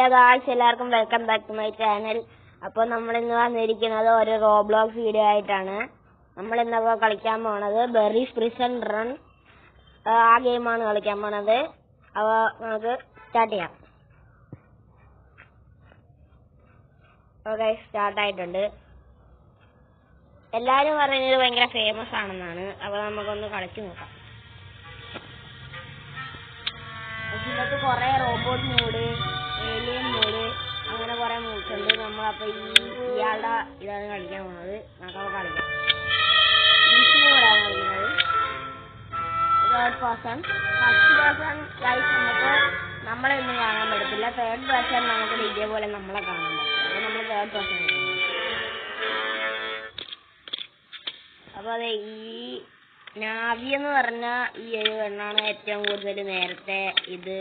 Hello guys, എല്ലാവർക്കും welcome back to my channel. അപ്പോൾ നമ്മൾ ഇന്ന് വന്നിരിക്കുന്നത് ഒരു റോബ്ലോക്സ് വീഡിയോ ആയിട്ടാണ്. നമ്മൾ ഇന്നപ്പോൾ കളിക്കാൻ പോണത് ബെറീസ് പ്രിസൺ റൺ. ആ ഗെയിമാണ് കളിക്കാൻ പോണത്. അപ്പോൾ നമുക്ക് സ്റ്റാർട്ട് ചെയ്യാം. ഓക്കെ, സ്റ്റാർട്ട് ആയിട്ടുണ്ട്. എല്ലാവരും പറയുന്നത് ഭയങ്കര ഫേമസ് ആണെന്നാണ്. അപ്പോൾ നമുക്കൊന്ന് കളിച്ചു നോക്കാം. ഇതിനകത്ത് കുറെ റോബോട്ട് മോഡ്, ഏലിയൻ മോഡ്, അങ്ങനെ കുറെ മൂഡ്സ് ഉണ്ട്. നമ്മളപ്പോൾ ഇയാളുടെ ഇതാണ് കളിക്കാൻ പോകുന്നത്. നമുക്കപ്പോൾ കളിക്കാം. മോഡാണ് കളിക്കുന്നത്. Third person, first person life നമുക്ക് നമ്മളെയൊന്നും കാണാൻ പറ്റത്തില്ല. തേർഡ് പേഴ്സൺ നമുക്ക് ഇതേപോലെ നമ്മളെ കാണാൻ പറ്റും. അപ്പോൾ നമ്മൾ തേർഡ് പേഴ്സൺ. അപ്പോൾ അതെ, ഈ നാവി എന്ന് പറഞ്ഞ ഈ ഒരു പെണ്ണാണ് ഏറ്റവും കൂടുതൽ നേരത്തെ ഇത്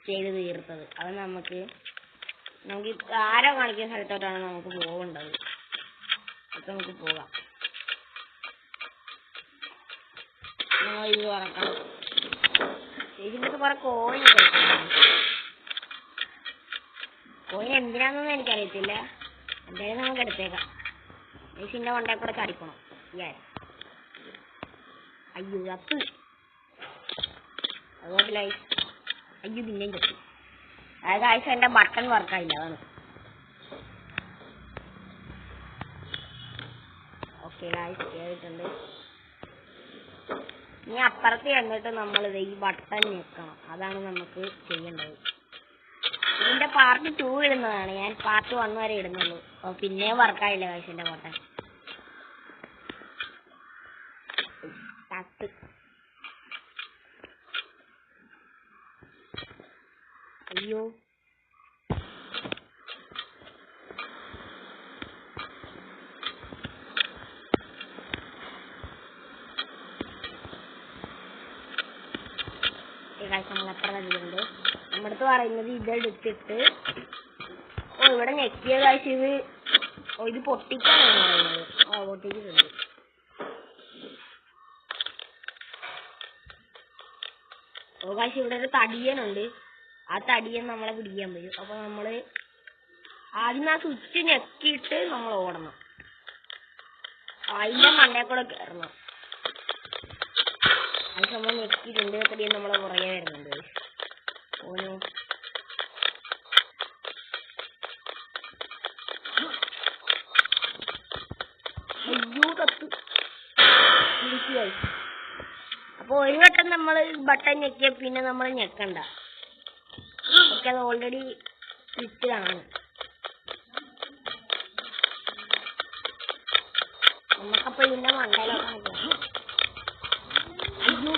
ചെയ്ത് തീർത്തത്. അത് നമുക്ക് ആരോ കാണിക്കുന്ന സ്ഥലത്തോട്ടാണ് നമുക്ക് പോകേണ്ടത്. അപ്പം നമുക്ക് പോകാം. ഇത് പറക്കണം. ഇതിൻ്റെ കുറെ കോയിൻ എന്തിനാണെന്നൊന്നും എനിക്കറിയത്തില്ല. എന്തായാലും നമുക്ക് എടുത്തേക്കാം. ഇതിൻ്റെ കൊണ്ടേ കൂടെ ചാടിക്കണം. അയ്യോ ചത്ത്. അതുകൊണ്ട് ലൈഫ് അയ്യോ പിന്നെയും ചത്തു. അതായത് ആഴ്ച എൻ്റെ ബട്ടൺ വർക്കായില്ല, അതാണ്. ഓക്കെ ഗായ്സ്, കേട്ടിട്ടുണ്ട്. ഇനി അപ്പുറത്ത് ചെന്നിട്ട് നമ്മളിത് ഈ ബട്ടൺ ഞെക്കണം. അതാണ് നമുക്ക് ചെയ്യേണ്ടത്. ഇതിൻ്റെ പാർട്ട് 2 ഇടുന്നതാണ്. ഞാൻ പാർട്ട് 1 വരെ ഇടുന്നുള്ളൂ. പിന്നെ വർക്കായില്ല ഗായ്സ് എൻ്റെ ബട്ടൺ. അയ്യോ നമ്മളെത്ര കഴിയുന്നുണ്ട്. നമ്മുടെ അടുത്ത് പറയുന്നത് ഇതെടുത്തിട്ട് ഇവിടെ ഞെക്കിയ കാഴ്ച ഇത് പൊട്ടിക്കാനാണ് പറയുന്നത്. പൊട്ടിച്ചിട്ടുണ്ട്. കാഴ്ച ഇവിടെ ഒരു തടിയനുണ്ട്. ആ തടിയൻ നമ്മളെ പിടിക്കാൻ പറ്റും. അപ്പൊ നമ്മള് ആദ്യം ആ സ്വിച്ച് ഞെക്കിയിട്ട് നമ്മൾ ഓടണം. അതിന്റെ മണ്ടേ കൂടെ കയറണം. അത് നമ്മൾ ഞെക്കിയിട്ടുണ്ട്. തടിയൻ നമ്മളെ പുറകെ വരുന്നുണ്ട്. ഓനോ അയ്യോ കത്ത്. അപ്പൊ ഒരു വട്ടം നമ്മൾ ബട്ടൺ ഞെക്കിയ പിന്നെ നമ്മൾ ഞെക്കണ്ട. ഓക്കെ, അത് ഓൾറെഡി സ്വിച്ചിലാണ്. നമുക്കപ്പോൾ ഇതിന്റെ മണ്ടയിലോട്ടാണ് പോകുന്നത്. അയ്യോ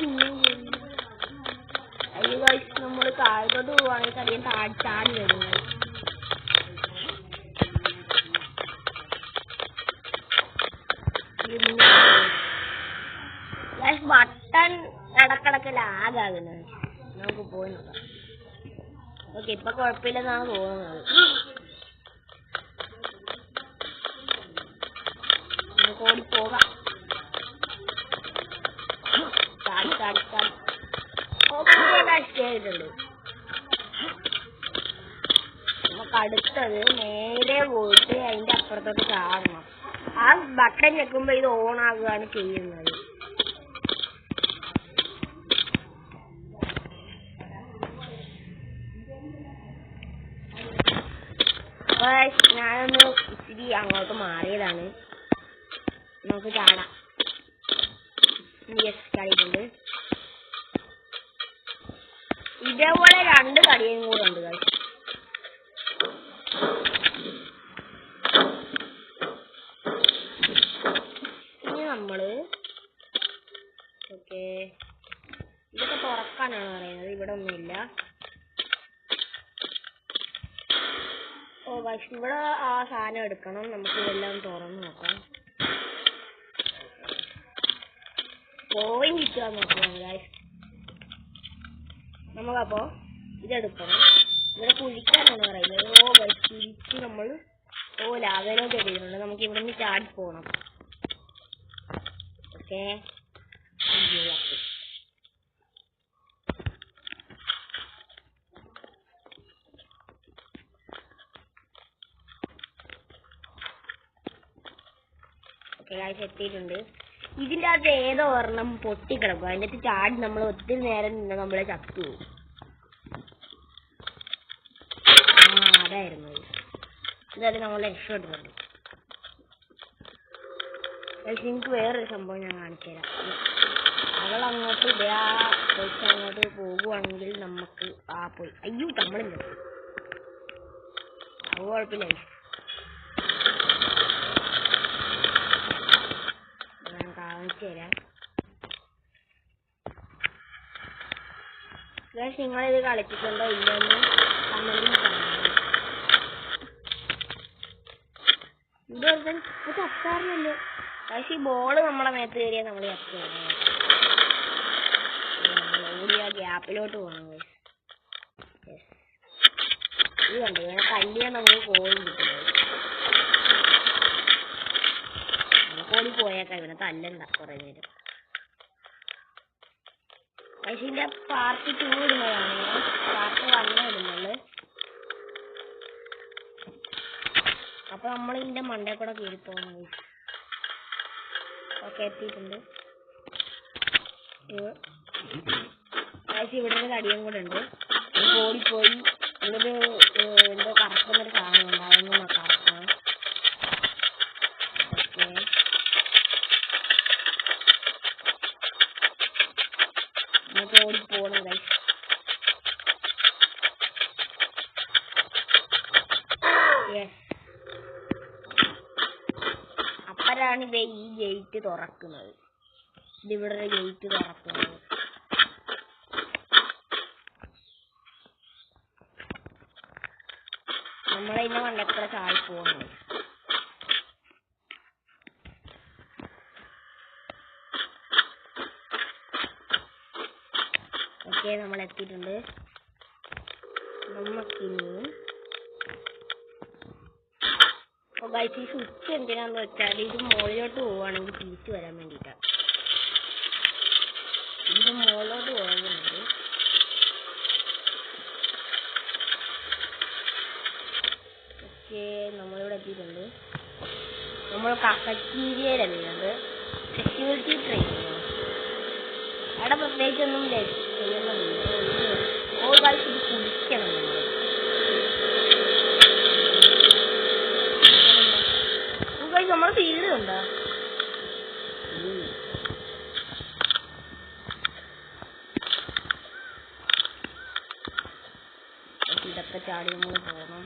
അയ്യോ ഗൈസ്, നമ്മൾ താഴത്തോട്ട് പോവുകയാണെങ്കിൽ അധികം ചാടി വരുന്നത്. ബട്ടൺ ഇടക്കിടക്ക് ലാഗാകുന്നത്. നമുക്ക് പോയി നോക്കാം. ഓക്കെ, ഇപ്പൊ കുഴപ്പമില്ലെന്നാണ് തോന്നുന്നത്. നമുക്ക് ഓടിപ്പോകാം. ചെയ്തിട്ടുണ്ട്. നമുക്ക് അടുത്തത് നേരെ പോയിട്ട് അതിന്റെ അപ്പുറത്തോട്ട് ചാടണം. ആ ബട്ടൺ ഞെക്കുമ്പോ ഇത് ഓൺ ആകുകയാണ് ചെയ്യുന്നത്. ഞാനൊന്ന് ഇച്ചിരി അങ്ങോട്ട് മാറിയതാണ്. നമുക്ക് ചാടാം. ചാടിയിട്ടുണ്ട്. ഇതേപോലെ 2 തടിയും കൂടെ ഉണ്ട്. ഇനി നമ്മള് ഓക്കെ, ഇതൊക്കെ തുറക്കാനാണ് പറയുന്നത്. ഇവിടെ ഒന്നുമില്ല. പക്ഷെ ഇവിടെ ആ സാധനം എടുക്കണം. നമുക്ക് ഇതെല്ലാം തുറന്ന് നോക്കാം. കോയിൻ കിട്ടുക നോക്കാം ഗൈസ്. നമുക്കപ്പോ ഇതെടുക്കണം. ഇവിടെ കുഴിക്കാനാണ് പറയുന്നത്. ഗൈസ്, കുഴിച്ച് നമ്മൾ ലാവയിലോട്ട് എടുക്കുന്നുണ്ട്. നമുക്ക് ഇവിടെ നിന്ന് ചാടി പോകണം. ഓക്കെ, എത്തിയിട്ടുണ്ട്. ഇതിൻ്റെ അകത്ത് ഏതോ ഒരെണ്ണം പൊട്ടിക്കിടക്കും. അതിൻ്റെ അകത്ത് ചാടി നമ്മൾ ഒത്തിരി നേരം നിന്ന് നമ്മളെ ചത്തു പോകും. അതായിരുന്നു ഇതായത് നമ്മളെ രക്ഷപ്പെട്ടിട്ടുണ്ട്. എനിക്ക് വേറൊരു സംഭവം ഞാൻ കാണിച്ചു തരാം. അവൾ അങ്ങോട്ട് അങ്ങോട്ട് പോകുവാണെങ്കിൽ നമുക്ക് പോയി. അയ്യോ നമ്മളില്ല, അത് കുഴപ്പമില്ല. ഞാൻ കാണിച്ചു തരാം. നിങ്ങളിത് കളിച്ചിട്ടുണ്ടോ ഇല്ലെന്ന് കമന്റിൽ പറയാം. ഇത് അത്താറിനല്ലേ പക്ഷെ ഈ ബോള് നമ്മളെ മേത്ത് കയറിയാൽ നമ്മൾ ഓടിയ ഗ്യാപ്പിലോട്ട് പോകണം. ഇത് കണ്ടു ഇങ്ങനെ തല്ലിയാൽ നമുക്ക് കോഴി കിട്ടുന്നത്. കോഴി പോയേക്കാം, ഇവനെ തല്ലണ്ട കുറെ നേരം. പക്ഷെ ഇതിന്റെ പാർട്ട് 2 ഇടുന്നതാണ്, പാർട്ട് 1 ഇടുന്നുള്ളു. അപ്പൊ നമ്മൾ ഇതിന്റെ മണ്ടേ കൂടെ കയറി പോകുന്നത്. ഓക്കെ എത്തിയിട്ടുണ്ട്. ഇവിടെ ഒരു കടിയും കൂടെ ഉണ്ട്. ഓടിപ്പോയി ഇതൊരു എന്തോ കറക്കുന്നൊരു സാധനം ഉണ്ട്, അതൊന്നും കറക്കണം. ഓക്കെ നമുക്ക് ഓടിപ്പോകണം ഗൈസ്. അപ്പോഴാണ് ഈ ഗേറ്റ് തുറക്കുന്നത്. ഇതിവിടെ ഒരു ഗേറ്റ് തുറക്കുന്നത്. നമ്മളതിന്റെ മണ്ടക്കൂടെ ചാടി പോകുന്നത്. ഓക്കെ നമ്മൾ എത്തിയിട്ടുണ്ട്. നമുക്കിനി ഈ സ്വിച്ച് എന്തിനാന്ന് വെച്ചാൽ ഇത് മുകളിലോട്ട് പോവുകയാണെങ്കിൽ തിരിച്ചു വരാൻ വേണ്ടിയിട്ടാണ്. ഇത് മുകളിലോട്ട് പോകുന്നുണ്ട്. ഓക്കെ നമ്മളിവിടെ എത്തിയിട്ടുണ്ട്. നമ്മൾ കഫറ്റീരിയയിലുള്ളത് സെക്യൂരിറ്റി ട്രെയിനിങ്. അവിടെ പ്രത്യേകിച്ചൊന്നും ചെയ്യുന്നില്ല. ഓ ഗൈസ് ഇത് കുടിക്കണം. നമ്മുടെ ഫീൽഡ് ഉണ്ടോ? ഇതൊക്കെ ചാടി നമ്മൾ പോകണം.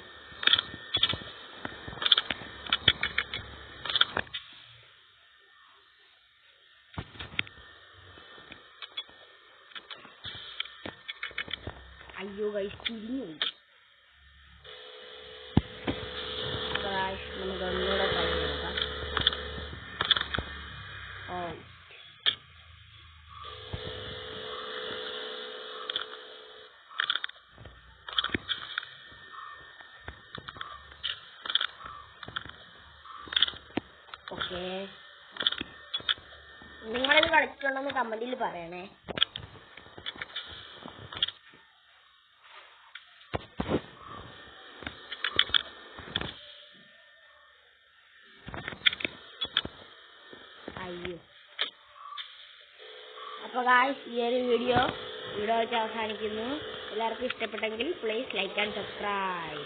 അയ്യോ ഗൈസ് തിരിഞ്ഞു പോയി. നമുക്ക് ഒന്നുകൂടെ കഴിഞ്ഞു നോക്കാം. ഓക്കെ നിങ്ങളിത് കളിച്ചിട്ടുണ്ടെന്ന് കമന്റിൽ പറയണേ. അയ്യോ അപ്പൊ ഗായ്സ് ഈ ഒരു വീഡിയോ വെച്ച് അവസാനിക്കുന്നു. എല്ലാവർക്കും ഇഷ്ടപ്പെട്ടെങ്കിൽ പ്ലീസ് ലൈക്ക് ആൻഡ് സബ്സ്ക്രൈബ്.